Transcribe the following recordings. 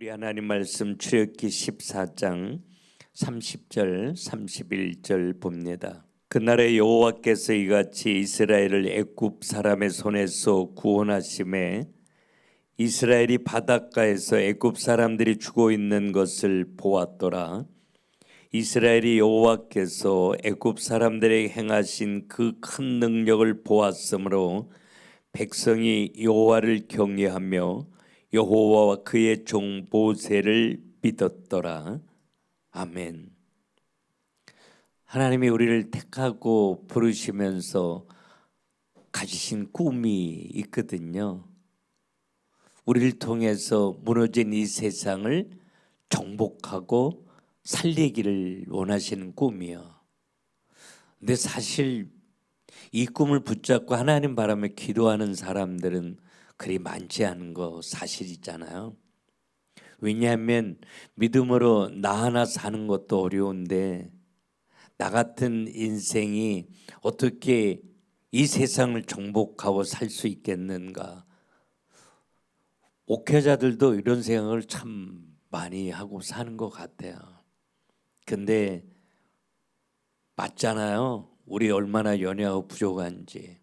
우리 하나님 말씀 출애굽기 14장 30절 31절 봅니다. 그날에 여호와께서 이같이 이스라엘을 애굽 사람의 손에서 구원하심에 이스라엘이 바닷가에서 애굽 사람들이 죽어 있는 것을 보았더라. 이스라엘이 여호와께서 애굽 사람들에게 행하신 그 큰 능력을 보았으므로 백성이 여호와를 경외하며 여호와와 그의 종 모세를 믿었더라. 아멘. 하나님이 우리를 택하고 부르시면서 가지신 꿈이 있거든요. 우리를 통해서 무너진 이 세상을 정복하고 살리기를 원하시는 꿈이요. 근데 사실 이 꿈을 붙잡고 하나님 바라며 기도하는 사람들은 그리 많지 않은 거 사실이잖아요. 왜냐하면 믿음으로 나 하나 사는 것도 어려운데 나 같은 인생이 어떻게 이 세상을 정복하고 살 수 있겠는가. 목회자들도 이런 생각을 참 많이 하고 사는 것 같아요. 근데 맞잖아요. 우리 얼마나 연약하고 부족한지,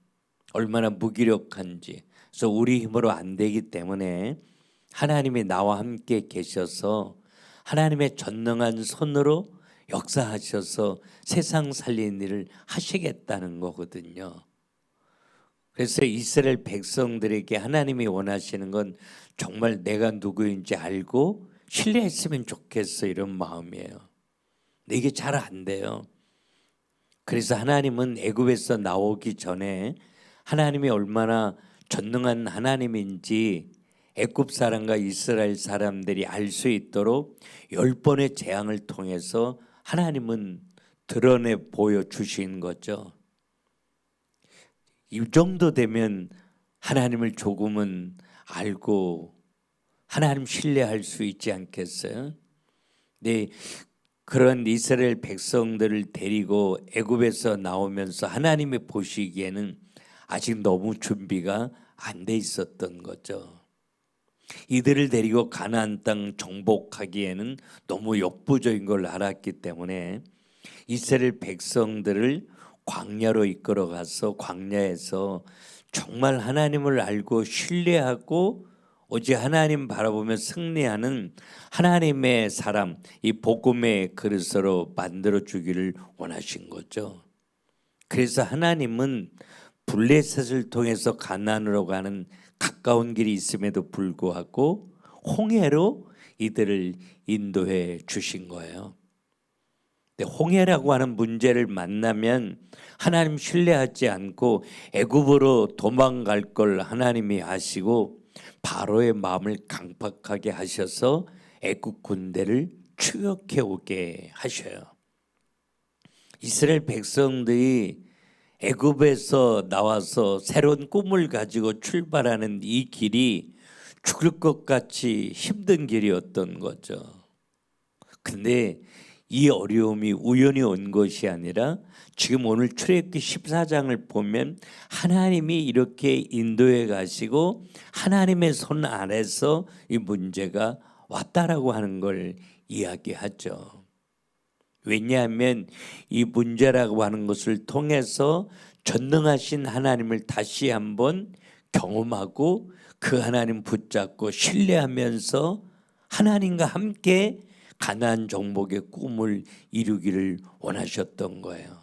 얼마나 무기력한지. 그래서 우리 힘으로 안 되기 때문에 하나님이 나와 함께 계셔서 하나님의 전능한 손으로 역사하셔서 세상 살리는 일을 하시겠다는 거거든요. 그래서 이스라엘 백성들에게 하나님이 원하시는 건 정말 내가 누구인지 알고 신뢰했으면 좋겠어, 이런 마음이에요. 근데 이게 잘 안 돼요. 그래서 하나님은 애굽에서 나오기 전에 하나님이 얼마나 전능한 하나님인지 애굽 사람과 이스라엘 사람들이 알 수 있도록 10번의 재앙을 통해서 하나님은 드러내 보여주신 거죠. 이 정도 되면 하나님을 조금은 알고 하나님 신뢰할 수 있지 않겠어요? 네, 그런 이스라엘 백성들을 데리고 애굽에서 나오면서 하나님이 보시기에는 아직 너무 준비가 안 돼 있었던 거죠. 이들을 데리고 가나안 땅 정복하기에는 너무 역부족인 걸 알았기 때문에 이스라엘 백성들을 광야로 이끌어가서 광야에서 정말 하나님을 알고 신뢰하고 오직 하나님 바라보며 승리하는 하나님의 사람, 이 복음의 그릇으로 만들어 주기를 원하신 거죠. 그래서 하나님은 블레셋을 통해서 가나안으로 가는 가까운 길이 있음에도 불구하고 홍해로 이들을 인도해 주신 거예요. 홍해라고 하는 문제를 만나면 하나님 신뢰하지 않고 애굽으로 도망갈 걸 하나님이 아시고 바로의 마음을 강팍하게 하셔서 애굽 군대를 추격해 오게 하셔요. 이스라엘 백성들이 애굽에서 나와서 새로운 꿈을 가지고 출발하는 이 길이 죽을 것 같이 힘든 길이었던 거죠. 근데 이 어려움이 우연히 온 것이 아니라 지금 오늘 출애굽기 14장을 보면 하나님이 이렇게 인도해 가시고 하나님의 손 아래서 이 문제가 왔다라고 하는 걸 이야기하죠. 왜냐하면 이 문제라고 하는 것을 통해서 전능하신 하나님을 다시 한번 경험하고 그 하나님 붙잡고 신뢰하면서 하나님과 함께 가나안 정복의 꿈을 이루기를 원하셨던 거예요.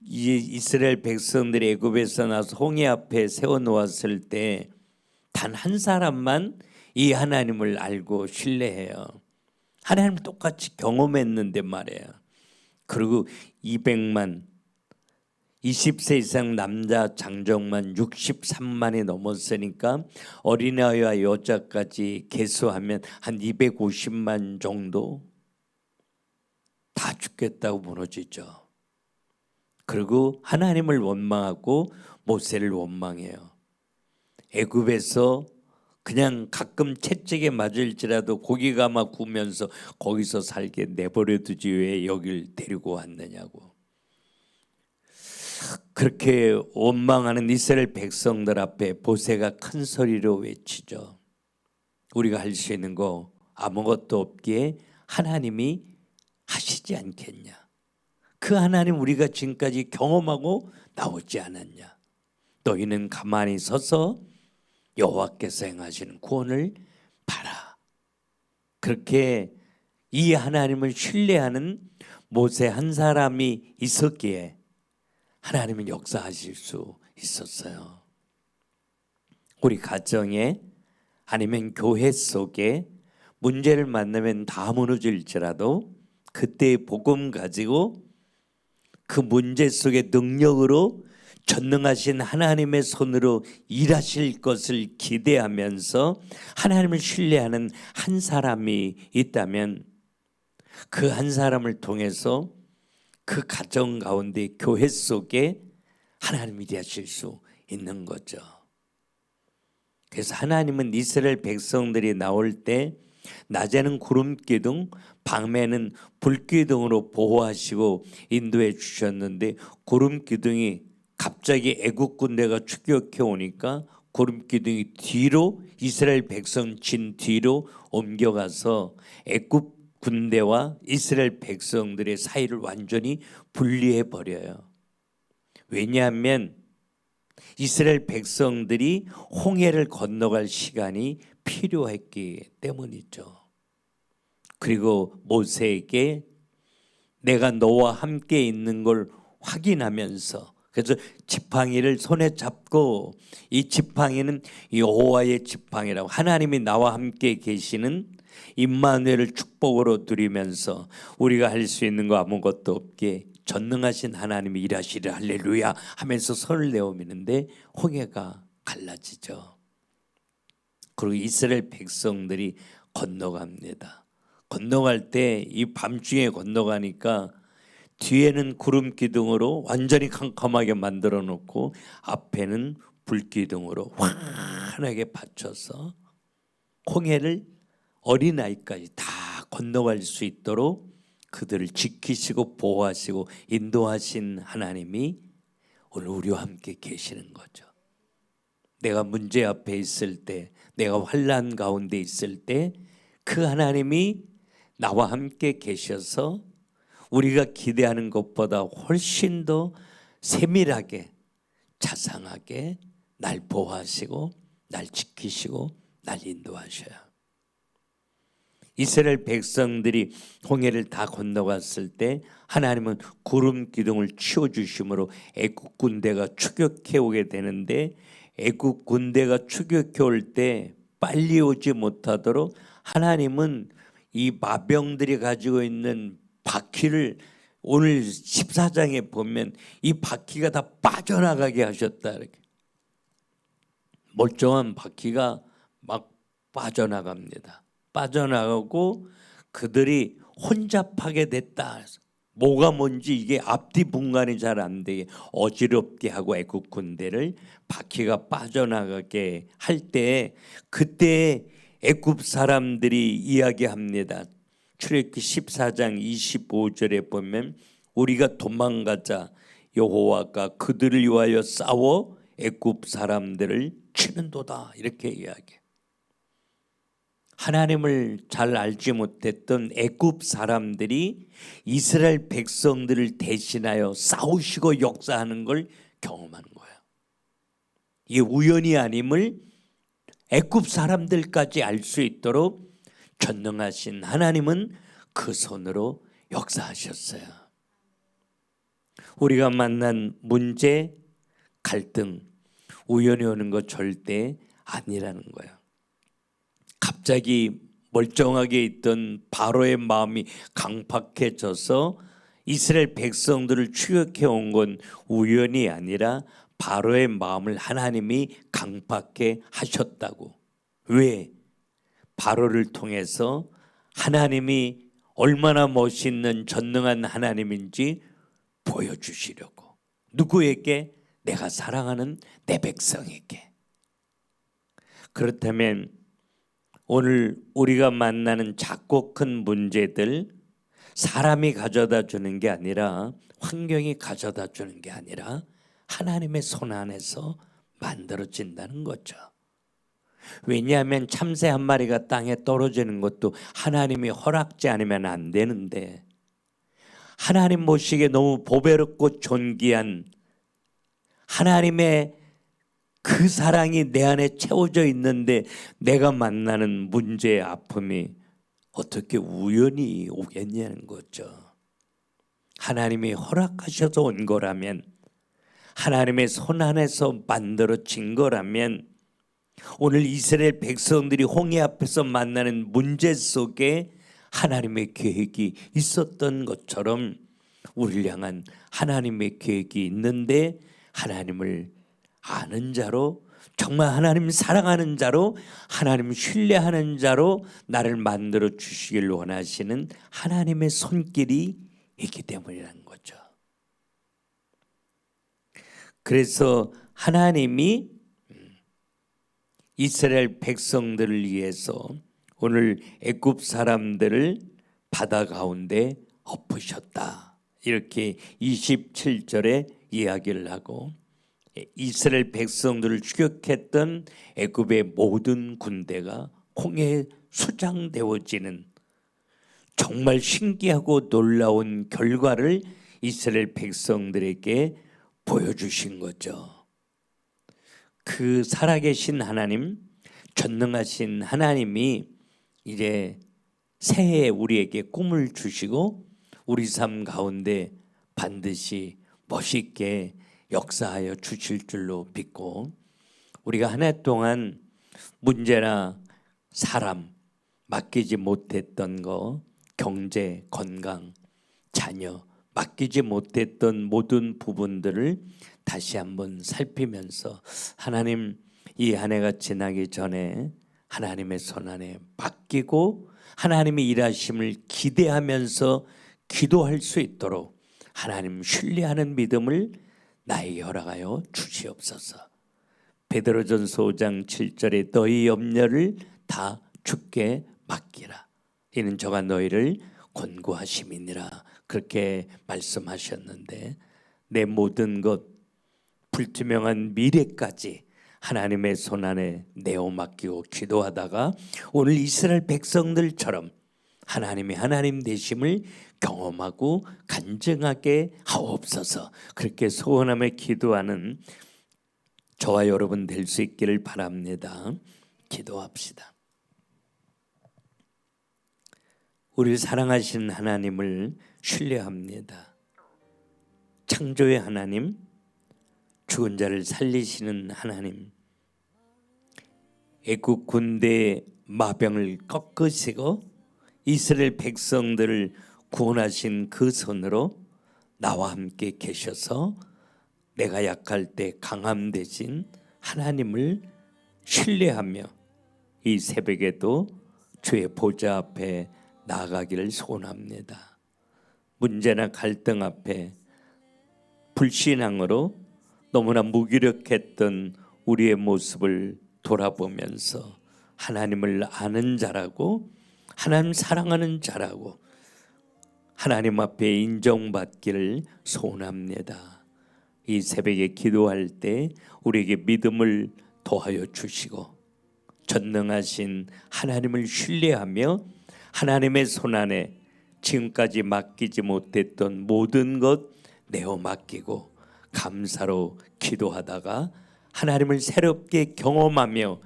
이스라엘 백성들이 애굽에서 나서 홍해 앞에 세워놓았을 때 단 한 사람만 이 하나님을 알고 신뢰해요. 하나님 똑같이 경험했는데 말이에요. 그리고 200만 20세 이상 남자 장정만 63만이 넘었으니까 어린아이와 여자까지 계수하면 한 250만 정도 다 죽겠다고 무너지죠. 그리고 하나님을 원망하고 모세를 원망해요. 애굽에서 그냥 가끔 채찍에 맞을지라도 고기 감아 구우면서 거기서 살게 내버려 두지 왜 여길 데리고 왔느냐고. 그렇게 원망하는 이스라엘 백성들 앞에 모세가 큰 소리로 외치죠. 우리가 할 수 있는 거 아무것도 없기에 하나님이 하시지 않겠냐. 그 하나님 우리가 지금까지 경험하고 나오지 않았냐. 너희는 가만히 서서 여호와께서 행하시는 구원을 봐라. 그렇게 이 하나님을 신뢰하는 모세 한 사람이 있었기에 하나님은 역사하실 수 있었어요. 우리 가정에 아니면 교회 속에 문제를 만나면 다 무너질지라도 그때의 복음 가지고 그 문제 속의 능력으로 전능하신 하나님의 손으로 일하실 것을 기대하면서 하나님을 신뢰하는 한 사람이 있다면 그 한 사람을 통해서 그 가정 가운데 교회 속에 하나님이 일하실 수 있는 거죠. 그래서 하나님은 이스라엘 백성들이 나올 때 낮에는 구름 기둥, 밤에는 불 기둥으로 보호하시고 인도해 주셨는데 구름 기둥이 갑자기 애국 군대가 추격해 오니까 구름 기둥이 뒤로 이스라엘 백성 진 뒤로 옮겨가서 애국 군대와 이스라엘 백성들의 사이를 완전히 분리해 버려요. 왜냐하면 이스라엘 백성들이 홍해를 건너갈 시간이 필요했기 때문이죠. 그리고 모세에게 내가 너와 함께 있는 걸 확인하면서 그래서 지팡이를 손에 잡고 이 지팡이는 여호와의 지팡이라고 하나님이 나와 함께 계시는 임마누엘을 축복으로 누리면서 우리가 할 수 있는 거 아무것도 없게 전능하신 하나님이 일하시리 할렐루야 하면서 손을 내어미는데 홍해가 갈라지죠. 그리고 이스라엘 백성들이 건너갑니다. 건너갈 때 이 밤중에 건너가니까 뒤에는 구름 기둥으로 완전히 캄캄하게 만들어 놓고 앞에는 불 기둥으로 환하게 받쳐서 홍해를 어린아이까지 다 건너갈 수 있도록 그들을 지키시고 보호하시고 인도하신 하나님이 오늘 우리와 함께 계시는 거죠. 내가 문제 앞에 있을 때, 내가 환난 가운데 있을 때 그 하나님이 나와 함께 계셔서 우리가 기대하는 것보다 훨씬 더 세밀하게 자상하게 날 보호하시고 날 지키시고 날 인도하셔요. 이스라엘 백성들이 홍해를 다 건너갔을 때 하나님은 구름 기둥을 치워주심으로 애국 군대가 추격해 오게 되는데 애국 군대가 추격해 올 때 빨리 오지 못하도록 하나님은 이 마병들이 가지고 있는 바퀴를 오늘 14장에 보면 이 바퀴가 다 빠져나가게 하셨다. 이렇게 멀쩡한 바퀴가 막 빠져나갑니다. 빠져나가고 그들이 혼잡하게 됐다. 뭐가 뭔지 이게 앞뒤 분간이 잘 안 되게 어지럽게 하고 애국 군대를 바퀴가 빠져나가게 할 때 그때 애굽 사람들이 이야기합니다. 출애굽기 14장 25절에 보면 우리가 도망가자 여호와가 그들을 위하여 싸워 애굽 사람들을 치는도다 이렇게 이야기해요. 하나님을 잘 알지 못했던 애굽 사람들이 이스라엘 백성들을 대신하여 싸우시고 역사하는 걸 경험하는 거예요. 이게 우연이 아님을 애굽 사람들까지 알 수 있도록 전능하신 하나님은 그 손으로 역사하셨어요. 우리가 만난 문제, 갈등, 우연히 오는 거 절대 아니라는 거예요. 갑자기 멀쩡하게 있던 바로의 마음이 강팍해져서 이스라엘 백성들을 추격해 온 건 우연이 아니라 바로의 마음을 하나님이 강팍해 하셨다고. 왜? 바로를 통해서 하나님이 얼마나 멋있는 전능한 하나님인지 보여주시려고. 누구에게? 내가 사랑하는 내 백성에게. 그렇다면 오늘 우리가 만나는 작고 큰 문제들 사람이 가져다 주는 게 아니라 환경이 가져다 주는 게 아니라 하나님의 손 안에서 만들어진다는 거죠. 왜냐하면 참새 한 마리가 땅에 떨어지는 것도 하나님이 허락지 않으면 안 되는데, 하나님 보시기에 너무 보배롭고 존귀한 하나님의 그 사랑이 내 안에 채워져 있는데 내가 만나는 문제의 아픔이 어떻게 우연히 오겠냐는 거죠. 하나님이 허락하셔서 온 거라면, 하나님의 손 안에서 만들어진 거라면, 오늘 이스라엘 백성들이 홍해 앞에서 만나는 문제 속에 하나님의 계획이 있었던 것처럼 우리를 향한 하나님의 계획이 있는데, 하나님을 아는 자로, 정말 하나님 사랑하는 자로, 하나님 신뢰하는 자로 나를 만들어 주시길 원하시는 하나님의 손길이 있기 때문이라는 거죠. 그래서 하나님이 이스라엘 백성들을 위해서 오늘 애굽 사람들을 바다 가운데 엎으셨다, 이렇게 27절에 이야기를 하고, 이스라엘 백성들을 추격했던 애굽의 모든 군대가 홍해에 수장되어지는 정말 신기하고 놀라운 결과를 이스라엘 백성들에게 보여주신 거죠. 그 살아계신 하나님, 전능하신 하나님이 이제 새해 우리에게 꿈을 주시고 우리 삶 가운데 반드시 멋있게 역사하여 주실 줄로 믿고, 우리가 한 해 동안 문제나 사람, 맡기지 못했던 거, 경제, 건강, 자녀, 맡기지 못했던 모든 부분들을 다시 한번 살피면서, 하나님, 이 한 해가 지나기 전에 하나님의 손안에 맡기고 하나님의 일하심을 기대하면서 기도할 수 있도록 하나님 신뢰하는 믿음을 나에게 허락하여 주시옵소서. 베드로전서 5장 7절에 너희 염려를 다 주께 맡기라, 이는 저가 너희를 권고하심이니라, 그렇게 말씀하셨는데, 내 모든 것, 불투명한 미래까지 하나님의 손안에 내어 맡기고 기도하다가 오늘 이스라엘 백성들처럼 하나님이 하나님 되심을 경험하고 간증하게 하옵소서. 그렇게 소원하며 기도하는 저와 여러분 될 수 있기를 바랍니다. 기도합시다. 우리를 사랑하신 하나님을 신뢰합니다. 창조의 하나님, 죽은 자를 살리시는 하나님, 애국 군대의 마병을 꺾으시고 이스라엘 백성들을 구원하신 그 손으로 나와 함께 계셔서 내가 약할 때 강함 되신 하나님을 신뢰하며 이 새벽에도 주의 보좌 앞에 나아가기를 소원합니다. 문제나 갈등 앞에 불신앙으로 너무나 무기력했던 우리의 모습을 돌아보면서 하나님을 아는 자라고, 하나님 사랑하는 자라고 하나님 앞에 인정받기를 소원합니다. 이 새벽에 기도할 때 우리에게 믿음을 더하여 주시고 전능하신 하나님을 신뢰하며 하나님의 손안에 지금까지 맡기지 못했던 모든 것 내어 맡기고 감사로 기도하다가 하나님을 새롭게 경험하며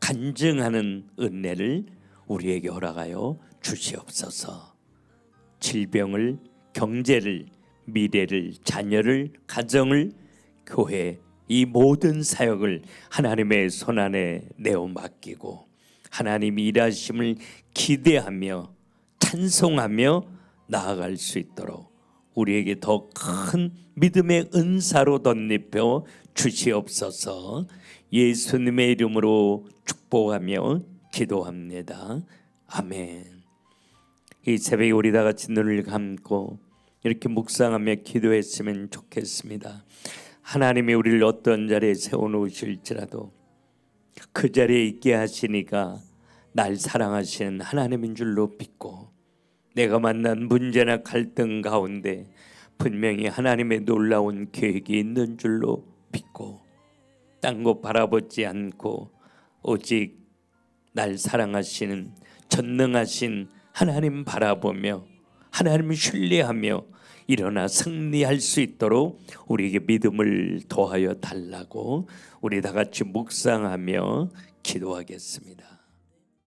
간증하는 은혜를 우리에게 허락하여 주시옵소서. 질병을, 경제를, 미래를, 자녀를, 가정을, 교회, 이 모든 사역을 하나님의 손안에 내어 맡기고 하나님이 일하심을 기대하며 찬송하며 나아갈 수 있도록 우리에게 더 큰 믿음의 은사로 덧입혀 주시옵소서. 예수님의 이름으로 축복하며 기도합니다. 아멘. 이 새벽에 우리 다 같이 눈을 감고 이렇게 묵상하며 기도했으면 좋겠습니다. 하나님이 우리를 어떤 자리에 세워놓으실지라도 그 자리에 있게 하시니까 날 사랑하시는 하나님인 줄로 믿고, 내가 만난 문제나 갈등 가운데 분명히 하나님의 놀라운 계획이 있는 줄로 믿고, 딴 거 바라보지 않고 오직 날 사랑하시는 전능하신 하나님 바라보며 하나님을 신뢰하며 일어나 승리할 수 있도록 우리에게 믿음을 더하여 달라고 우리 다 같이 묵상하며 기도하겠습니다.